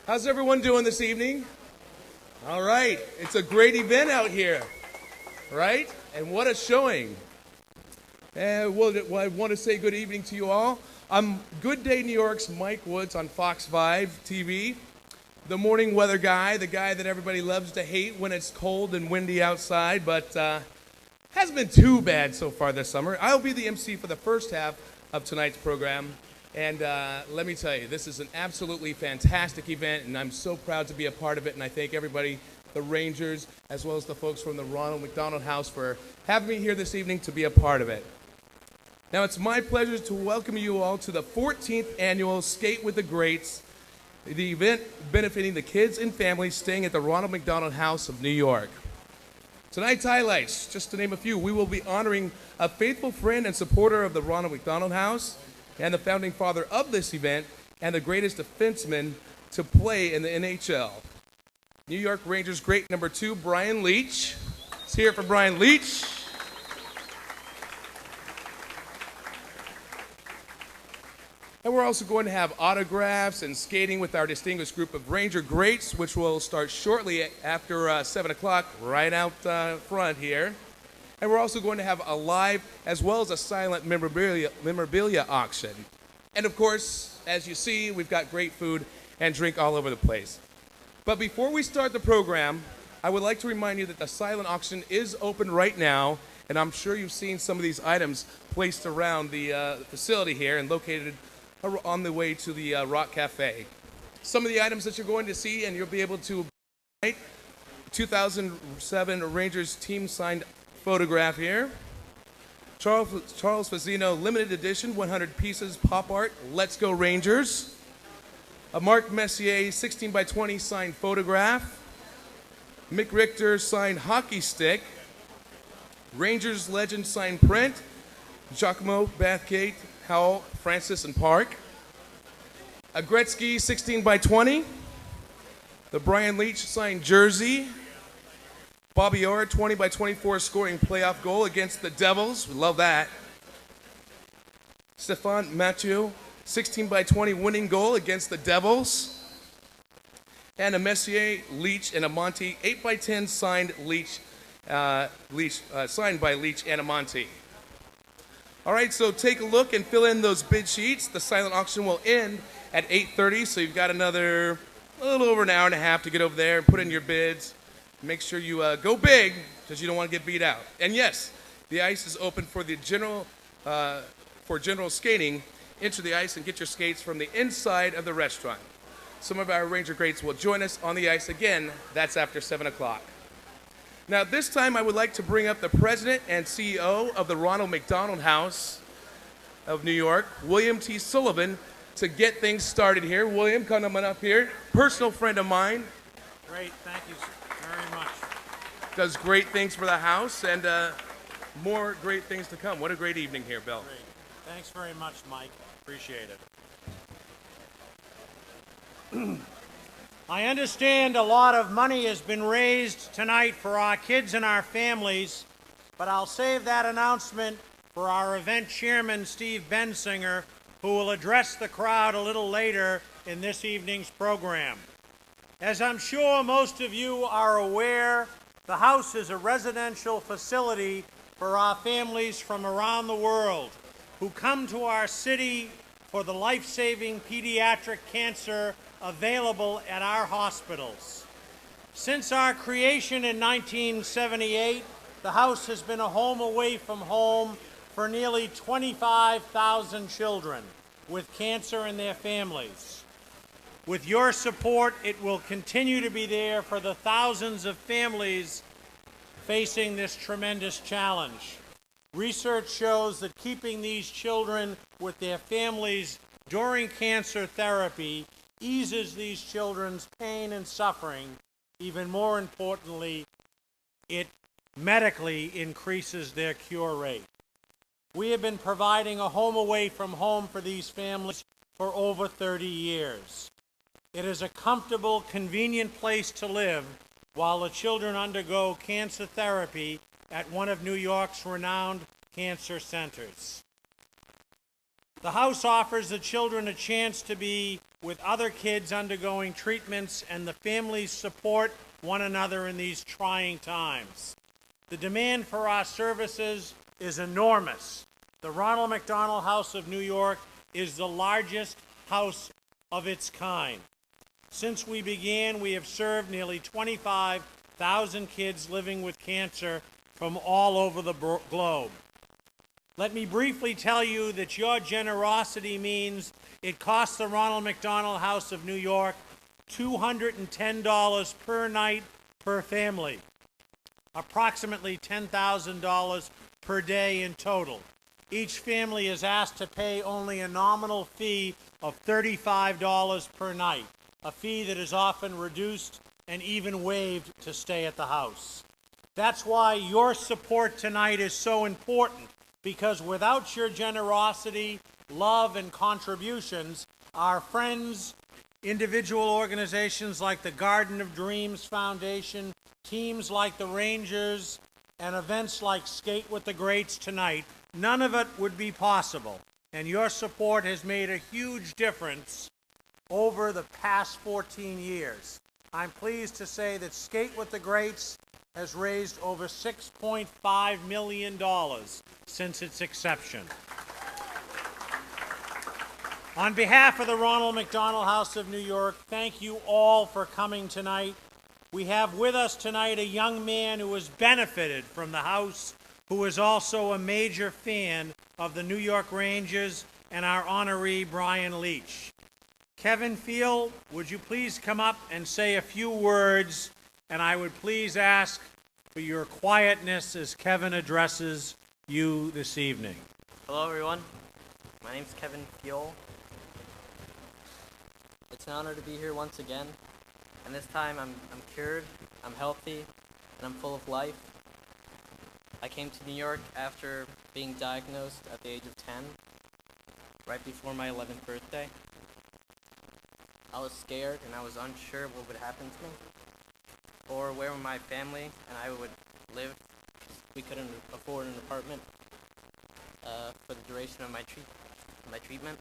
How's everyone doing this evening? All right, it's a great event out here, right? And what a showing. Well, I want to say good evening to you all. I'm Good Day New York's Mike Woods on Fox 5 TV, the morning weather guy, the guy that everybody loves to hate when it's cold and windy outside, but hasn't been too bad so far this summer. I'll be the MC for the first half of tonight's program. And let me tell you, this is an absolutely fantastic event, and I'm so proud to be a part of it, and I thank everybody, the Rangers, as well as the folks from the Ronald McDonald House for having me here this evening to be a part of it. Now, it's my pleasure to welcome you all to the 14th annual Skate with the Greats, the event benefiting the kids and families staying at the Ronald McDonald House of New York. Tonight's highlights, just to name a few, we will be honoring a faithful friend and supporter of the Ronald McDonald House, and the founding father of this event, and the greatest defenseman to play in the NHL. New York Rangers great number 2, Brian Leetch. Let's hear it for Brian Leetch. And we're also going to have autographs and skating with our distinguished group of Ranger greats, which will start shortly after 7 o'clock, right out front here. And we're also going to have a live as well as a silent memorabilia auction. And of course, as you see, we've got great food and drink all over the place. But before we start the program, I would like to remind you that the silent auction is open right now, and I'm sure you've seen some of these items placed around the facility here and located on the way to the Rock Cafe. Some of the items that you're going to see and you'll be able to buy, 2007 Rangers team signed photograph here. Charles Fazzino limited edition 100 pieces pop art, Let's Go Rangers. A Mark Messier 16 by 20 signed photograph. Mick Richter signed hockey stick. Rangers legend signed print. Giacomo, Bathgate, Howell, Francis, and Park. A Gretzky 16 by 20. The Brian Leetch signed jersey. Bobby Orr, 20 by 24 scoring playoff goal against the Devils. We love that. Stefan Mathieu, 16 by 20 winning goal against the Devils. And a Messier, Leetch, and a Monty, 8 by 10 signed Leetch, signed by Leetch and a Monty. All right, so take a look and fill in those bid sheets. The silent auction will end at 8:30, so you've got a little over an hour and a half to get over there and put in your bids. Make sure you go big because you don't want to get beat out. And yes, the ice is open for the general skating. Enter the ice and get your skates from the inside of the restaurant. Some of our Ranger greats will join us on the ice again. That's after 7 o'clock. Now, this time I would like to bring up the president and CEO of the Ronald McDonald House of New York, William T. Sullivan, to get things started here. William, come on up here. Personal friend of mine. Great, thank you very much. Does great things for the house and more great things to come. What a great evening here, Bill. Great. Thanks very much, Mike. Appreciate it. I understand a lot of money has been raised tonight for our kids and our families, but I'll save that announcement for our event chairman, Steve Bensinger, who will address the crowd a little later in this evening's program. As I'm sure most of you are aware, the house is a residential facility for our families from around the world who come to our city for the life-saving pediatric cancer available at our hospitals. Since our creation in 1978, the house has been a home away from home for nearly 25,000 children with cancer and their families. With your support, it will continue to be there for the thousands of families facing this tremendous challenge. Research shows that keeping these children with their families during cancer therapy eases these children's pain and suffering. Even more importantly, it medically increases their cure rate. We have been providing a home away from home for these families for over 30 years. It is a comfortable, convenient place to live while the children undergo cancer therapy at one of New York's renowned cancer centers. The house offers the children a chance to be with other kids undergoing treatments, and the families support one another in these trying times. The demand for our services is enormous. The Ronald McDonald House of New York is the largest house of its kind. Since we began, we have served nearly 25,000 kids living with cancer from all over the globe. Let me briefly tell you that your generosity means it costs the Ronald McDonald House of New York $210 per night per family, approximately $10,000 per day in total. Each family is asked to pay only a nominal fee of $35 per night, a fee that is often reduced and even waived to stay at the house. That's why your support tonight is so important, because without your generosity, love, and contributions, our friends, individual organizations like the Garden of Dreams Foundation, teams like the Rangers, and events like Skate with the Greats tonight, none of it would be possible. And your support has made a huge difference over the past 14 years. I'm pleased to say that Skate with the Greats has raised over $6.5 million since its inception. On behalf of the Ronald McDonald House of New York, thank you all for coming tonight. We have with us tonight a young man who has benefited from the house, who is also a major fan of the New York Rangers and our honoree, Brian Leach. Kevin Field, would you please come up and say a few words, and I would please ask for your quietness as Kevin addresses you this evening. Hello everyone, my name's Kevin Field. It's an honor to be here once again, and this time I'm cured, I'm healthy, and I'm full of life. I came to New York after being diagnosed at the age of 10, right before my 11th birthday. I was scared and I was unsure what would happen to me, or where my family and I would live. We couldn't afford an apartment for the duration of my treatment.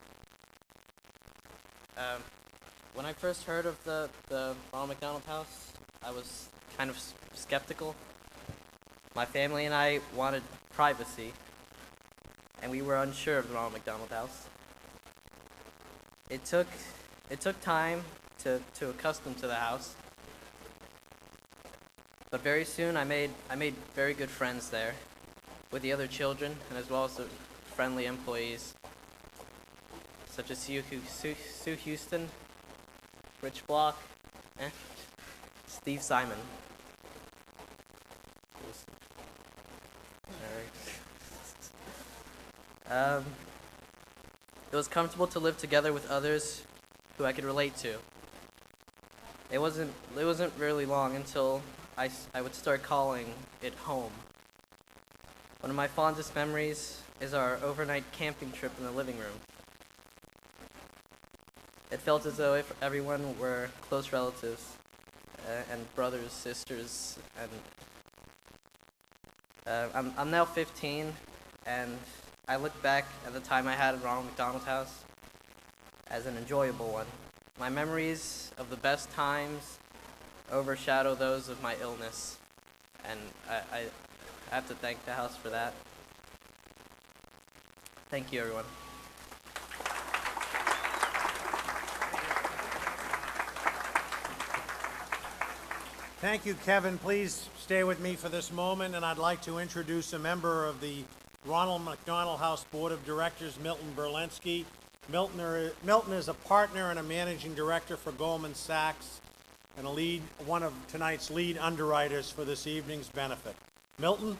When I first heard of the Ronald McDonald House, I was kind of skeptical. My family and I wanted privacy, and we were unsure of the Ronald McDonald House. It took time to accustom to the house, but very soon I made very good friends there with the other children, and as well as the friendly employees, such as Sue Houston, Rich Block, and Steve Simon. It was comfortable to live together with others who I could relate to. It wasn't really long until I would start calling it home. One of my fondest memories is our overnight camping trip in the living room. It felt as though if everyone were close relatives and brothers, sisters, and I'm now 15, and I look back at the time I had at Ronald McDonald House as an enjoyable one. My memories of the best times overshadow those of my illness, and I have to thank the house for that. Thank you, everyone. Thank you, Kevin. Please stay with me for this moment, and I'd like to introduce a member of the Ronald McDonald House Board of Directors, Milton Berlinski. Milton is a partner and a managing director for Goldman Sachs and one of tonight's lead underwriters for this evening's benefit. Milton?